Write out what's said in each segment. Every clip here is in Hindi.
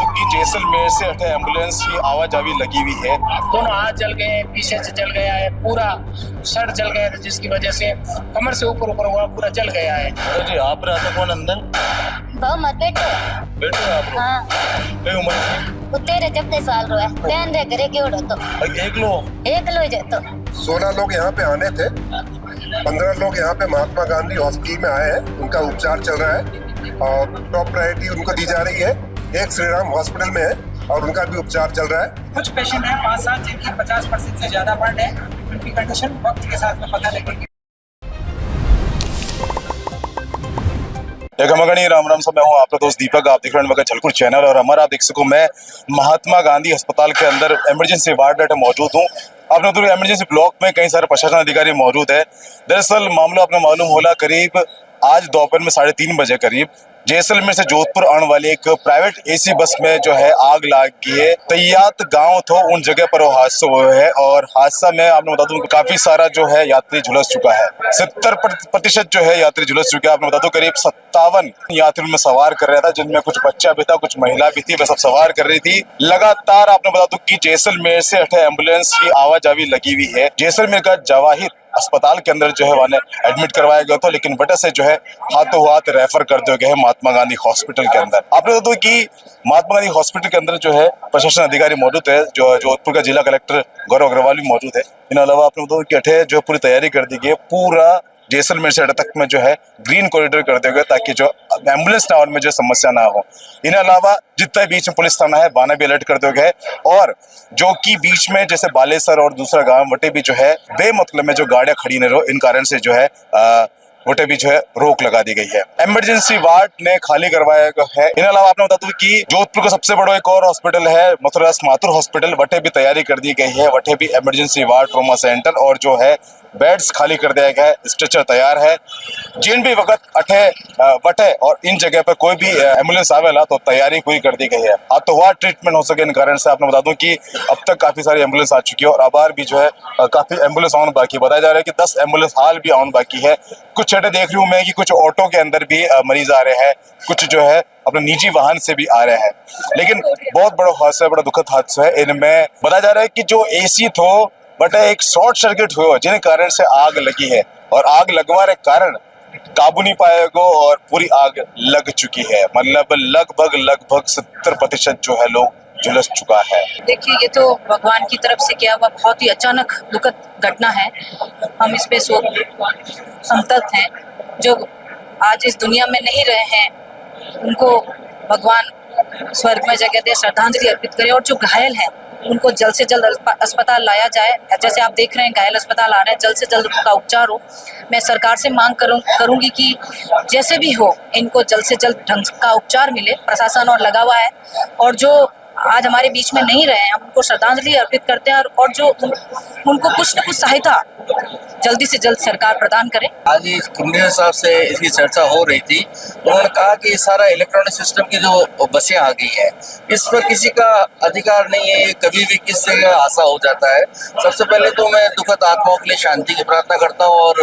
दूं कि जैसलमेर से अठे एम्बुलेंस की आवाजावी लगी हुई है। दोनों हाथ जल गए, पीछे से जल गया है, पूरा सर जल गया है, जिसकी वजह से कमर से ऊपर ऊपर हुआ पूरा जल गया है। अरे जी आप रहते कौन अंदर? बहु मत बैठो। बैठो आप लोग। हाँ कई उम्र की? वो 13-14 साल रो है। बहन रे घरे क्यों तो एक लोग 1 लो जातो। 16 लोग यहाँ पे आने थे। 15 लोग यहाँ पे महात्मा गांधी हॉस्पिटल में आए हैं, उनका उपचार चल रहा है और टॉप प्रायोरिटी उनको दी जा रही है। एक श्री राम हॉस्पिटल में है और उनका भी उपचार चल रहा है। कुछ पेशेंट हैं 5-7 जिनकी 50% से ज्यादा बर्न है, उनकी कंडीशन वक्त के साथ में पता लगेगी। एक मगनी राम राम सब, मैं हूँ आपका दोस्त दीपक। आप देख रहे हैं झलकुर चैनल और हमारा आप देख सको मैं महात्मा गांधी अस्पताल के अंदर इमरजेंसी वार्ड में मौजूद हूँ। आपने तो इमरजेंसी ब्लॉक में कई सारे प्रशासन अधिकारी मौजूद है। दरअसल मामला आपने मालूम होला करीब आज दोपहर में 3:30 बजे करीब जैसलमेर से जोधपुर आने वाली एक प्राइवेट एसी बस में जो है आग लग गई है। तैयात गांव तो उन जगह पर वो हादसा हुआ है और हादसा में आपने बता दूं काफी सारा जो है यात्री झुलस चुका है। 70% जो है यात्री झुलस चुके हैं। आपने बता दूं करीब 57 यात्री में सवार कर रहा था, जिनमें कुछ बच्चा भी था, कुछ महिला भी थी, वे सब सवार कर रही थी। लगातार आपने बता दूं कि जैसलमेर से एम्बुलेंस की आवाजावी लगी हुई है। जैसलमेर का जवाहिर अस्पताल के अंदर जो है वहाँ एडमिट करवाया गया था, लेकिन वजह से जो है हाथों हाथ रेफर कर दिया गया है महात्मा गांधी हॉस्पिटल के अंदर। आपने बता दो कि महात्मा गांधी हॉस्पिटल के अंदर जो है प्रशासन अधिकारी मौजूद है, जो जोधपुर का जिला कलेक्टर गौरव अग्रवाल भी मौजूद है। इन अलावा आपने बताओ कि अठे जो पूरी तैयारी कर दी गई है, पूरा जैसलमेर से अटे तक में जो है ग्रीन कॉरिडोर कर दिया गया ताकि जो एम्बुलेंस ना में जो समस्या ना हो। इन अलावा जितना बीच में पुलिस थाना है वहां भी अलर्ट कर दिया गया है और जो कि बीच में जैसे बालेसर और दूसरा गांव वटे भी जो है बेमतलब में जो गाड़ियां खड़ी न रहो, इन कारण से जो है वटे भी जो है रोक लगा दी गई है। इमरजेंसी वार्ड ने खाली करवाया है। इन अलावा आपने बता दूं कि जोधपुर का सबसे बड़ा एक और हॉस्पिटल है मथुरास माथुर हॉस्पिटल, वटे भी तैयारी कर दी गई है। वटे भी इमरजेंसी वार्ड ट्रॉमा सेंटर और जो है बेड्स खाली कर दिया गया है, स्ट्रेचर तैयार है। जिन भी वक्त अठे वटे और इन जगह पर कोई भी एम्बुलेंस आवेला तो तैयारी पूरी कर दी गई है। तो वह ट्रीटमेंट हो सके इन कारण से आपने बता दूं कि अब तक काफी सारी एम्बुलेंस आ चुकी है और अब भी जो है काफी एम्बुलेंस आने बाकी। बताया जा रहा है कि 10 एम्बुलेंस हाल भी आने बाकी है। कुछ छठे देख रही हूँ मैं कि कुछ ऑटो के अंदर भी मरीज आ रहे हैं, कुछ जो है अपने निजी वाहन से भी आ रहे हैं। लेकिन बहुत बड़ा हादसा है, बड़ा दुखद हादसा है। इनमें बताया जा रहा है कि जो एसी थो बट एक शॉर्ट सर्किट हुआ जिन कारण से आग लगी है और आग लगवाने के कारण काबू नहीं पाएगा और पूरी आग लग चुकी है। मतलब लगभग 70% जो है लोग झुलस चुका है। देखिए ये तो भगवान की तरफ से किया हुआ बहुत ही अचानक दुखद घटना है। हम इस पे संतप्त हैं। जो आज इस दुनिया में नहीं रहे हैं उनको भगवान स्वर्ग में जगह दे, श्रद्धांजलि अर्पित करे और जो घायल हैं उनको जल्द से जल्द अस्पताल लाया जाए। जैसे आप देख रहे हैं घायल अस्पताल आ रहे हैं, जल्द से जल्द उनका उपचार हो। मैं सरकार से मांग करूंगी कि जैसे भी हो इनको जल्द से जल्द ढंग का उपचार मिले। प्रशासन और लगा हुआ है और जो आज हमारे बीच में नहीं रहे हैं हम उनको श्रद्धांजलि अर्पित करते हैं और जो उनको कुछ न कुछ सहायता जल्दी से जल्द सरकार प्रदान करे। आज कमिश्नर साहब से इसकी चर्चा हो रही थी। उन्होंने कहा कि सारा इलेक्ट्रॉनिक सिस्टम की जो बसें आ गई हैं इस पर किसी का अधिकार नहीं है, ये कभी भी किसी का हादसा हो जाता है। सबसे पहले तो मैं दुखद आत्माओं के लिए शांति की प्रार्थना करता हूँ और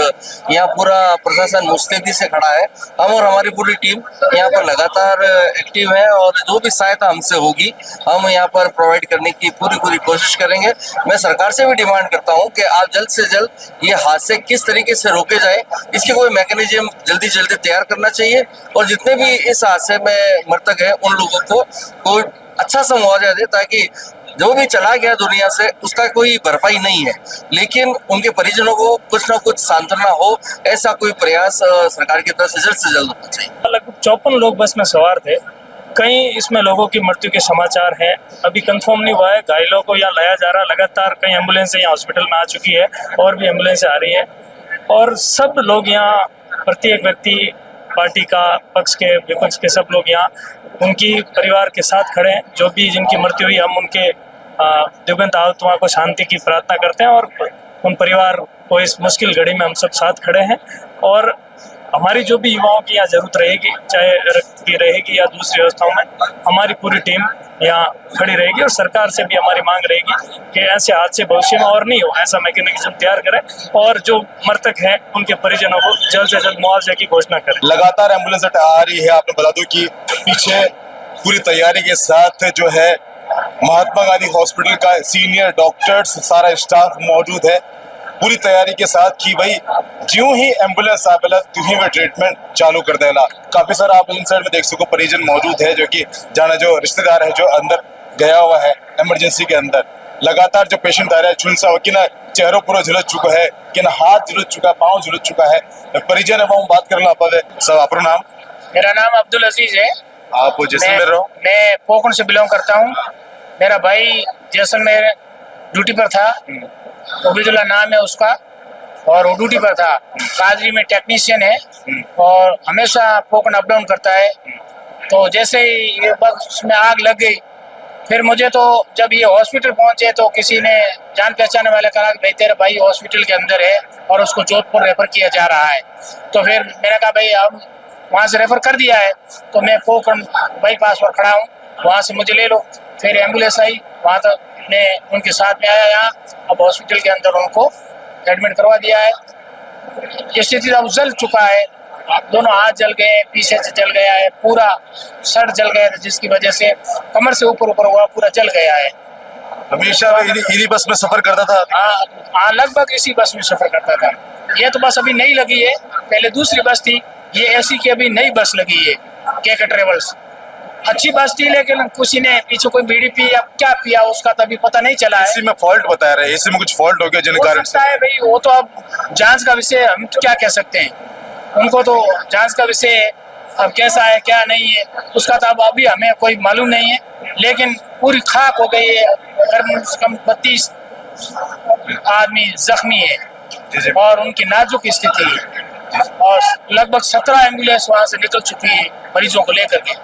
यहाँ पूरा प्रशासन मुस्तैदी से खड़ा है। हम और हमारी पूरी टीम यहाँ पर लगातार एक्टिव है और जो भी सहायता हमसे होगी हम यहाँ पर प्रोवाइड करने की पूरी कोशिश करेंगे। मैं सरकार से भी डिमांड करता हूँ कि आप जल्द से जल्द ये हादसे किस तरीके से रोके जाए, इसकी कोई मैकेनिज्म जल्दी तैयार करना चाहिए और जितने भी इस हादसे में मृतक हैं उन लोगों को कोई अच्छा सा मुआवजा दे ताकि जो भी चला गया दुनिया से उसका कोई भरपाई नहीं है, लेकिन उनके परिजनों को कुछ ना कुछ सांत्वना हो, ऐसा कोई प्रयास सरकार की तरफ से जल्द होना चाहिए। लगभग 54 लोग बस में सवार थे। कई इसमें लोगों की मृत्यु के समाचार हैं, अभी कंफर्म नहीं हुआ है। घायलों को यहाँ लाया जा रहा है। लगातार कई एम्बुलेंसें यहाँ हॉस्पिटल में आ चुकी है और भी एम्बुलेंसें आ रही है और सब लोग यहाँ प्रत्येक व्यक्ति पार्टी का पक्ष के विपक्ष के सब लोग यहाँ उनकी परिवार के साथ खड़े हैं। जो भी जिनकी मृत्यु हुई हम उनके दिवंगत आत्मा को शांति की प्रार्थना करते हैं और उन परिवार को इस मुश्किल घड़ी में हम सब साथ खड़े हैं। और हमारी जो भी युवाओं की यहाँ जरूरत रहेगी, चाहे रक्त की रहेगी या दूसरी व्यवस्थाओं में, हमारी पूरी टीम यहाँ खड़ी रहेगी और सरकार से भी हमारी मांग रहेगी कि ऐसे हादसे भविष्य में और नहीं हो, ऐसा मैकेनिज्म तैयार करें और जो मृतक हैं उनके परिजनों को जल्द से जल्द मुआवजे की घोषणा करें। लगातार एम्बुलेंस आ रही है। आपने बता दूं कि पीछे पूरी तैयारी के साथ जो है महात्मा गांधी हॉस्पिटल का सीनियर डॉक्टर्स सारा स्टाफ मौजूद है पूरी तैयारी के साथ कि भाई ज्यों ही एम्बुलेंस आवेला त्यों ही वे ट्रीटमेंट चालू कर देला। काफी सारा आप इन साइड में देख सको परिजन मौजूद है जो कि जाना जो रिश्तेदार है जो अंदर गया हुआ है इमरजेंसी के अंदर। लगातार जो पेशेंट आ रहा है झुलसा हो कि ना चेहरों पूरा झुलस चुका है कि ना हाथ झुलस चुका है पाँव झुलस चुका है परिजन अब हम बात कर ला पावे। सब अपना नाम? मेरा नाम अब्दुल अजीज है। आप जैसलमेर रहो? मैं पोखरण से बिलोंग करता हूँ। मेरा भाई जैसलमेर ड्यूटी पर था, उबैदुल्ला नाम है उसका, और वो ड्यूटी पर था। काजरी में टेक्नीशियन है और हमेशा पोखरण अप डाउन करता है। तो जैसे ही ये बस में आग लग गई, फिर मुझे तो जब ये हॉस्पिटल पहुंचे तो किसी ने जान पहचाने वाले कहा कि भाई तेरा भाई हॉस्पिटल के अंदर है और उसको जोधपुर रेफर किया जा रहा है। तो फिर मैंने कहा भाई अब वहाँ से रेफर कर दिया है तो मैं पोखरण बाईपास पर खड़ा हूँ, वहाँ से मुझे ले लो। फिर एम्बुलेंस आई, वहाँ तक मैं उनके साथ में आया यहाँ। अब हॉस्पिटल के अंदर उनको एडमिट करवा दिया है। ये स्थिति अब जल चुका है, दोनों हाथ जल गए, पीछे से जल गया है, पूरा सर जल गया है जिसकी वजह से कमर से ऊपर हुआ पूरा जल गया है। हमेशा इन्हीं बस में सफर करता था? हाँ, लगभग इसी बस में सफर करता था। ये तो बस अभी नई लगी है, पहले दूसरी बस थी, ये एसी की अभी नई बस लगी है के ट्रेवल्स। अच्छी बस थी लेकिन किसी ने पीछे कोई बीड़ी पी या क्या पिया उसका तो अभी पता नहीं चला है। एसी में फॉल्ट बता रहे हैं, एसी में कुछ फॉल्ट हो गया जिन कारण से। है भाई वो तो अब जांच का विषय, हम तो क्या कह सकते हैं, उनको तो जांच का विषय है। अब कैसा है क्या नहीं है उसका तो अब अभी हमें कोई मालूम नहीं है, लेकिन पूरी खाक हो गई है। कम से कम 32 आदमी जख्मी है और उनकी नाजुक स्थिति है और लगभग 17 एम्बुलेंस वहां से निकल चुकी है मरीजों को लेकर के।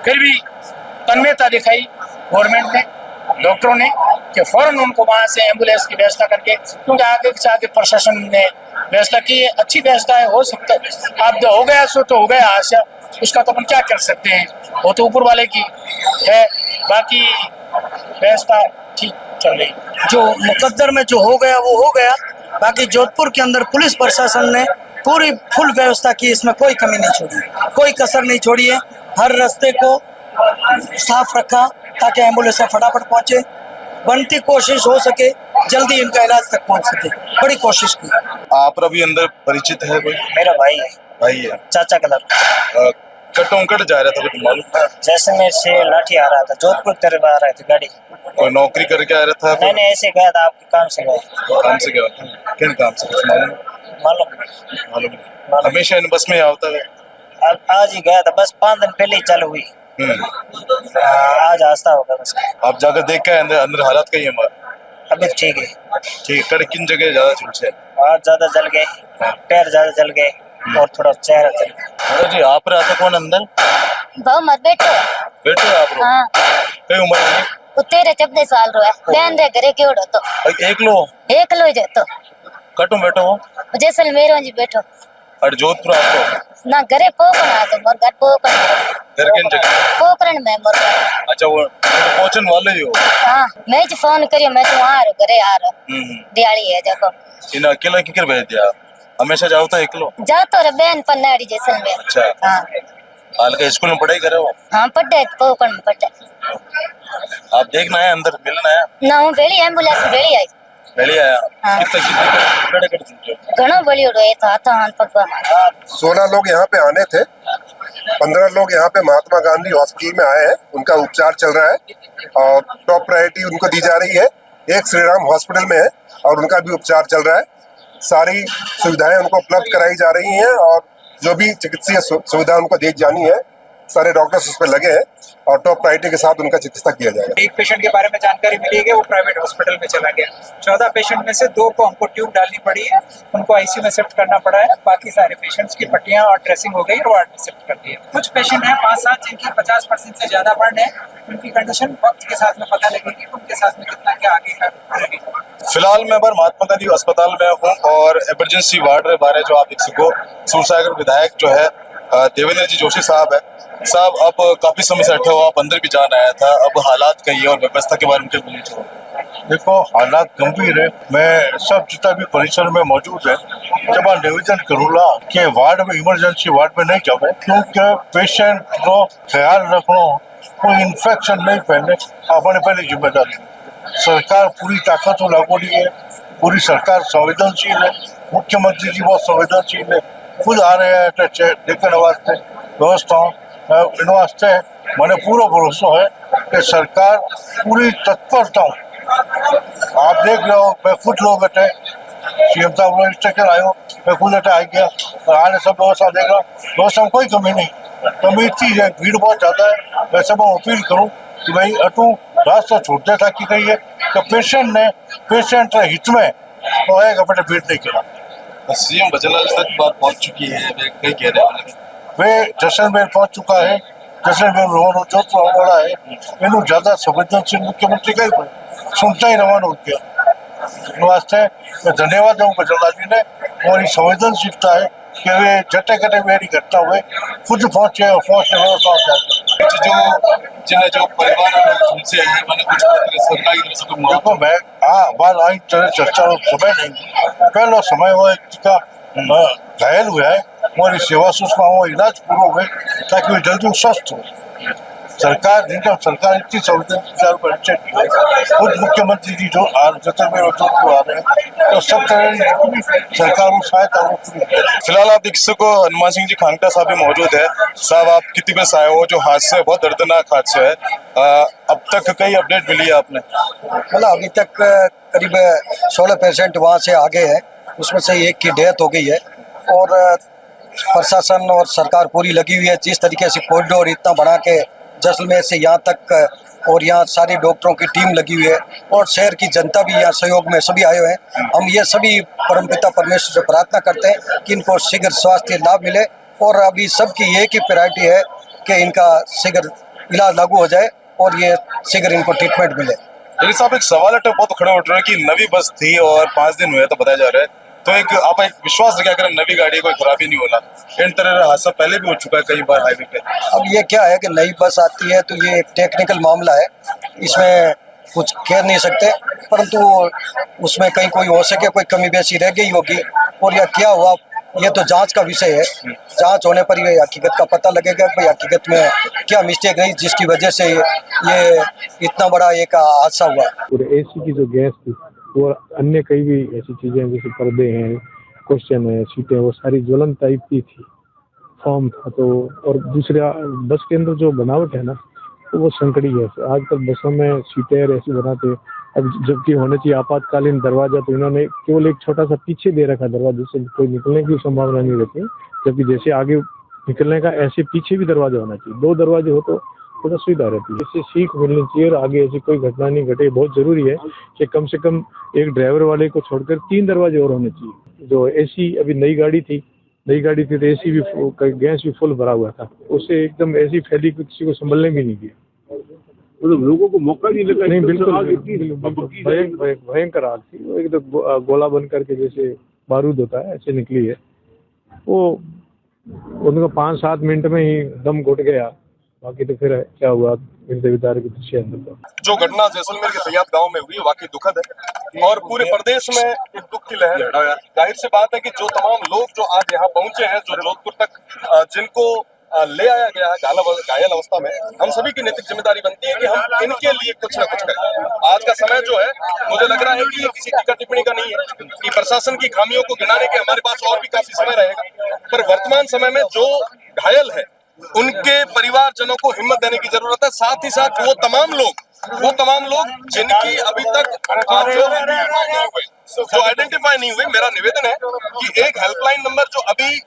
फिर भी तन्मयता दिखाई गवर्नमेंट ने, डॉक्टरों ने, कि फौरन उनको वहां से एम्बुलेंस की व्यवस्था करके, क्योंकि आगे से आगे प्रशासन ने व्यवस्था की है, अच्छी व्यवस्था है। हो सकता है अब जो हो गया सो तो हो गया, आशा उसका तो अपन क्या कर सकते हैं, वो तो ऊपर वाले की है। बाकी व्यवस्था ठीक चल रही। जो मुकद्दर में जो हो गया वो हो गया। बाकी जोधपुर के अंदर पुलिस प्रशासन ने पूरी फुल व्यवस्था की, इसमें कोई कमी नहीं छोड़ी, कोई कसर नहीं छोड़ी है। हर रास्ते को साफ रखा ताकि एम्बुलेंस फटाफट पहुंचे, बनती कोशिश हो सके जल्दी इनका इलाज तक पहुंच सके, बड़ी कोशिश की। आप अभी अंदर परिचित है कोई? मेरा भाई है, भाई है, चाचा का लड़का। कटोंकट जा रहा था कुछ मालूम था? जैसलमेर से लाठी आ रहा था, जोधपुर की तरफ आ रहा था गाड़ी। कोई नौकरी करके आ रहा था? मैंने ऐसे गया था, आपके काम से गया। काम से गया था? किन काम से कुछ मालूम? मालूम हमेशा इन बस में आता है? अब आज ही गया था, बस 5 दिन पहले ही चालू हुई। आज आस्था होगा बस। आप जाकर देख के अंदर हालात का ही हमारा अभी तो ठीक है। ठीक है। किन जगह ज्यादा झुलसे? हाथ ज्यादा जल गए, पैर ज्यादा जल गए और थोड़ा चेहरा जल गया। जी आप रहते कौन अंदर? भाव मत बैठो। बैठे आप लोग? हाँ, कई उम्र है? 13-14 साल रो है। बहन रे घरे क्यों तो एक लो एक लो जे तो कटो बैठो वो जैसलमेर में जी बैठो और जोधपुर आपको ना घरे पोखरण आ तो मोर घर पोखरण घर किन जगह? पोखरण में मोर घर। अच्छा वो पहुंचने वाले ही हो? हाँ, मैं जी फोन करियो, मैं तो आ रहा घरे आ रहा। दिहाड़ी है देखो। इन अकेला किकर भेज दिया? हमेशा जाओ था एक लो? जातो रे बहन पन्नाड़ी जैसलमेर। अच्छा। हाँ हाल के स्कूल में पढ़ाई करे हो? हाँ, पढ़े पोखरण में पढ़े। आप देखना है अंदर मिलना है ना हूँ बेली एम्बुलेंस बेली आई पहले आया? हाँ। कितना घणो बड़ी उड़े था हाथ हाथ पगवा। 16 लोग यहाँ पे आने थे, 15 लोग यहाँ पे महात्मा गांधी हॉस्पिटल में आए हैं, उनका उपचार चल रहा है और टॉप प्रायोरिटी उनको दी जा रही है। एक श्री राम हॉस्पिटल में है और उनका भी उपचार चल रहा है। सारी सुविधाएं उनको उपलब्ध कराई जा रही हैं और जो भी चिकित्सीय सुविधा उनको दी जानी है सारे डॉक्टर्स उस पर लगे हैं और टॉप प्रायोरिटी के साथ उनका चिकित्सा किया जाएगा। एक पेशेंट के बारे में जानकारी मिली है कि वो प्राइवेट हॉस्पिटल में चला गया। 14 पेशेंट में से 2 को हमको ट्यूब डालनी पड़ी है, उनको आईसीयू में शिफ्ट करना पड़ा है। बाकी सारे पेशेंट्स की पट्टियां और ड्रेसिंग हो गई और वार्ड में शिफ्ट कर दी है। कुछ पेशेंट हैं 5-7 जिनकी 50% से ज्यादा बर्न है, उनकी कंडीशन वक्त के साथ में पता लगेगी उनके साथ में कितना क्या आगे का रहेगा। फिलहाल मैं बार महात्मा गांधी अस्पताल में हूँ और इमरजेंसी वार्ड के बारे जो आप देख सको सूरसागर विधायक जो है देवेंद्र जी जोशी साहब है। साहब अब काफी समय से बैठे हो, आप अंदर भी जाना आया था, अब हालात कही और व्यवस्था के बारे में क्या बोलना चाहो? देखो हालात गंभीर है। मैं सब जितना भी परिसर में मौजूद है जब निवेदन करूँगा कि वार्ड में इमरजेंसी वार्ड में नहीं जावे, क्योंकि पेशेंट को ख्याल रखना कोई इन्फेक्शन नहीं फैले, अपने पहले जिम्मेदारी। सरकार पूरी ताकत लागू रही है, पूरी सरकार संवेदनशील है, मुख्यमंत्री जी बहुत संवेदनशील है, खुद आ रहे हैं देखने वास्ते व्यवस्थाओं इन वास्ते मैंने पूरा भरोसा है कि सरकार पूरी तत्परता, आप देख रहे हो, मैं खुद लोग बैठे सीएम साहब लोग स्टेशन आयो, मैं खुद अटे आ गया और आने सब व्यवस्था देख रहा, व्यवस्था में कोई कमी नहीं, कमी इतनी है, भीड़ बहुत ज्यादा है। वैसे मैं अपील करूँ कि भाई अटू रास्ता छोड़ते ताकि कही है कि पेशेंट हित में तो है अपने भीड़ नहीं करा। सीएम बचनलाल तक बात पहुंच चुकी है, वे कई कह रहे हैं वे जैसलमेर पहुंच चुका है, जैसलमेर रोहन जोधपुर आने वाला है, इन्हों ज्यादा संवेदनशील मुख्यमंत्री का ही सुनता ही रवाना हो गया। वास्ते मैं धन्यवाद दूँ बचनलाल जी ने, और ये संवेदनशीलता है कि वे जटे कटे मेरी घटना हुए खुद पहुंचे और पहुंचने जिन्हें जो परिवार उनसे है, मैंने कुछ सरकारी तरफ से कोई देखो मैं बात आई तरह चर्चा समय नहीं, पहला समय हुआ का घायल हुआ है और सेवा सुषमा हो इलाज पूरा हुए ताकि वो जल्दी स्वस्थ हो। सरकार जिनका सरकार इतनी संवेदनशील पर खुद मुख्यमंत्री जी जो जैसलमेर और जोधपुर आ रहे हैं तो सब तरह की सरकार को सहायता वो पूरी। फिलहाल आप देख सको हनुमान सिंह जी खांगटा साहब भी मौजूद है। साहब आप कितनी बस आए हो, जो हादसा बहुत दर्दनाक हादसा है, अब तक कई अपडेट मिली है आपने? मतलब अभी तक करीब 16 पेशेंट वहाँ से आगे हैं, उसमें से एक की डेथ हो गई है और प्रशासन और सरकार पूरी लगी हुई है। जिस तरीके से कॉरिडोर इतना बना के जैसलमेर से यहाँ तक और यहाँ सारे डॉक्टरों की टीम लगी हुई है और शहर की जनता भी यहाँ सहयोग में सभी आए हुए हैं। हम ये सभी परमपिता परमेश्वर से प्रार्थना करते हैं कि इनको शीघ्र स्वास्थ्य लाभ मिले और अभी सबकी एक ही प्रायोरिटी है कि इनका शीघ्र इलाज लागू हो जाए और ये शीघ्र इनको ट्रीटमेंट मिले। लेकिन साहब एक सवाल बहुत खड़े उठ रहा है कि नवी बस थी और 5 दिन हुए तो बताया जा रहा है, तो आप एक विश्वास रखा करें नवी गाड़ी कोई खराबी नहीं होना, इन तरह हादसा पहले भी हो चुका है कई बार हाईवे पे। अब ये क्या है कि नई बस आती है तो ये एक टेक्निकल मामला है, इसमें कुछ कह नहीं सकते, परंतु उसमें कहीं कोई हो सके कोई कमी बेसी रह गई होगी और यह क्या हुआ ये तो जांच का विषय है। जांच होने पर ये हकीकत का पता लगेगा कि हकीकत में क्या मिस्टेक रही जिसकी वजह से ये इतना बड़ा एक हादसा हुआ। और एसी की जो गैस थी और अन्य कई भी ऐसी चीज़ें जैसे पर्दे हैं, क्वेश्चन है, सीटें, वो सारी ज्वलन टाइप की थी, फॉर्म था। तो और दूसरा बस के अंदर जो बनावट है ना तो वो संकड़ी है। आजकल बसों में सीटें ऐसी बनाते, अब जबकि होना चाहिए आपातकालीन दरवाजा, तो इन्होंने केवल एक छोटा सा पीछे दे रखा दरवाजे से कोई निकलने की संभावना नहीं रहती, जबकि जैसे आगे निकलने का ऐसे पीछे भी दरवाजा होना चाहिए। 2 दरवाजे हो तो थोड़ा सुविधा रहती है। इससे सीख मिलनी चाहिए और आगे ऐसी कोई घटना नहीं घटे। बहुत जरूरी है कि कम से कम एक ड्राइवर वाले को छोड़कर 3 दरवाजे और होने चाहिए। जो एसी अभी नई गाड़ी थी तो एसी भी गैस भी फुल भरा हुआ था, उससे एकदम ऐसी फैली कि किसी को संभलने भी नहीं दिया, मतलब लोगों को मौका नहीं लगा। नहीं बिल्कुल भयंकर आग थी, वो एकदम गोला बन करके जैसे बारूद होता है ऐसे निकली है। वो उनका 5-7 मिनट में ही दम घुट गया, बाकी तो फिर क्या हुआ विदारे के दृश्य अंदर। जो घटना जैसलमेर के सैयद गांव में हुई वाकई दुखद है और पूरे प्रदेश में एक दुख की लहर है। जाहिर सी बात है कि जो तमाम लोग जो आज यहाँ पहुंचे हैं, जो जोधपुर तक जिनको ले आया गया है घायल अवस्था में, हम सभी की नैतिक जिम्मेदारी बनती है कि हम इनके लिए कुछ न कुछ करें। आज का समय जो है मुझे लग रहा है कि ये किसी टीका टिप्पणी का नहीं है कि प्रशासन की खामियों को गिनाने के हमारे पास और भी काफी समय रहेगा, पर वर्तमान समय में जो घायल है उनके परिवारजनों को हिम्मत देने की जरूरत है। साथ ही साथ वो तमाम लोग जिनकी अभी तक जो आइडेंटिफाई नहीं हुए, मेरा निवेदन है कि एक हेल्पलाइन नंबर जो अभी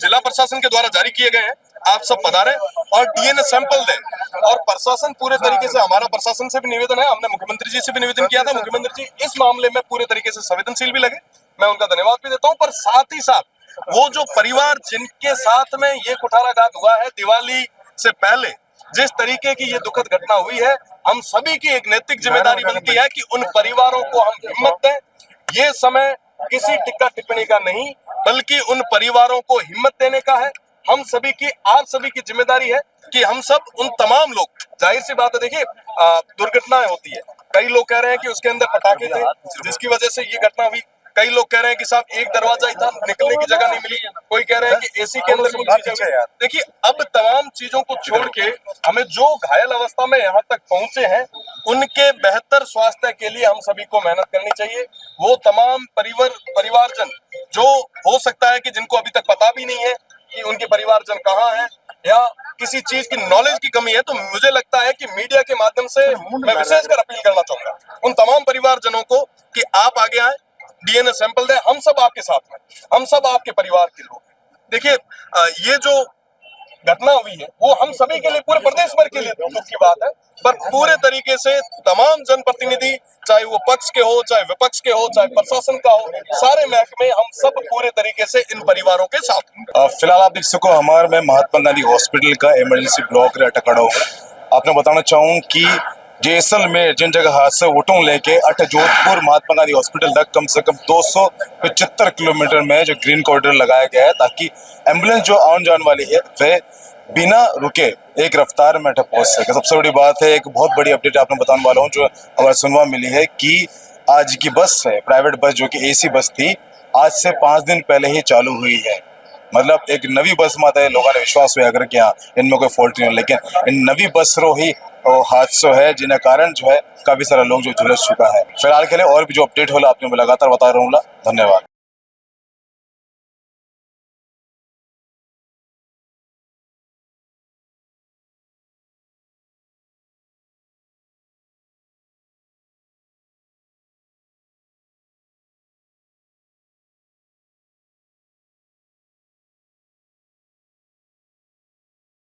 जिला प्रशासन के द्वारा जारी किए गए हैं, आप सब पधारें और डीएनए सैंपल दें। और प्रशासन पूरे तरीके से, हमारा प्रशासन से भी निवेदन है, हमने मुख्यमंत्री जी से भी निवेदन किया था, मुख्यमंत्री जी इस मामले में पूरे तरीके से संवेदनशील भी लगे, मैं उनका धन्यवाद भी देता हूँ। पर साथ ही साथ वो जो परिवार जिनके साथ में ये कुठाराघात हुआ है, दिवाली से पहले जिस तरीके की ये दुखद घटना हुई है, हम सभी की एक नैतिक जिम्मेदारी बनती है कि उन परिवारों को हम हिम्मत दें। ये समय किसी टिक्का टिप्पणी का नहीं, बल्कि उन परिवारों को हिम्मत देने का है। हम सभी की, आप सभी की जिम्मेदारी है कि हम सब उन तमाम लोग, जाहिर सी बात है, देखिए दुर्घटनाएं होती है, कई लोग कह रहे हैं कि उसके अंदर पटाखे थे जिसकी वजह से ये घटना हुई, कई लोग कह रहे हैं कि साहब एक दरवाजा ही था, निकलने की जगह नहीं मिली। कोई कह रहे हैं कि एसी के अंदर कुछ चीजें यार। देखिए, अब तमाम चीजों को छोड़ के हमें जो घायल अवस्था में यहाँ तक पहुंचे हैं उनके बेहतर स्वास्थ्य के लिए हम सभी को मेहनत करनी चाहिए। वो तमाम परिवारजन जो हो सकता है कि जिनको अभी तक पता भी नहीं है कि उनके परिवारजन कहाँ हैं या किसी चीज की नॉलेज की कमी है, तो मुझे लगता है कि मीडिया के माध्यम से मैं विशेषकर अपील करना चाहूंगा उन तमाम परिवारजनों को कि आप आगे आए, डीएनए सैंपल दें। हम सब आपके साथ हैं, हम सब आपके परिवार के लोग हैं। देखिए, ये जो घटना हुई है वो हम सभी के लिए, पूरे प्रदेश भर के लिए दुख की बात है, पर पूरे तरीके से तमाम जनप्रतिनिधि, चाहे वो पक्ष के हो, चाहे विपक्ष के हो, चाहे प्रशासन का हो, सारे महकमे, हम सब पूरे तरीके से इन परिवारों के साथ हैं। फिलहाल आप देख सको हमारे में महात्मा गांधी हॉस्पिटल का इमरजेंसी ब्लॉक रहता खड़ा होगा। आपने बताना चाहूँ कि जैसलमेर जिन जगह हादसे उठों लेके अठ जोधपुर महात्मा गांधी हॉस्पिटल तक कम से कम 275 किलोमीटर में जो ग्रीन कॉरिडोर लगाया गया है, ताकि एम्बुलेंस जो आने जाने वाली है वह बिना रुके एक रफ्तार में पहुंच सके। सबसे बड़ी बात है, एक बहुत बड़ी अपडेट आपने बताने वाला हूँ जो हमारे सुनवा मिली है कि आज की बस है, प्राइवेट बस जो कि एसी बस थी, आज से 5 दिन पहले ही चालू हुई है। मतलब एक नवी बस माता है, लोगों ने विश्वास हुआ अगर कि हाँ इनमें कोई फॉल्ट नहीं हो, लेकिन इन नवी बस रो ही हादसों है जिन्हें कारण जो है काफी सारे लोग जो झुलस चुका है। फिलहाल के लिए और भी जो अपडेट होला आपने लगातार बता रहूंगा। धन्यवाद।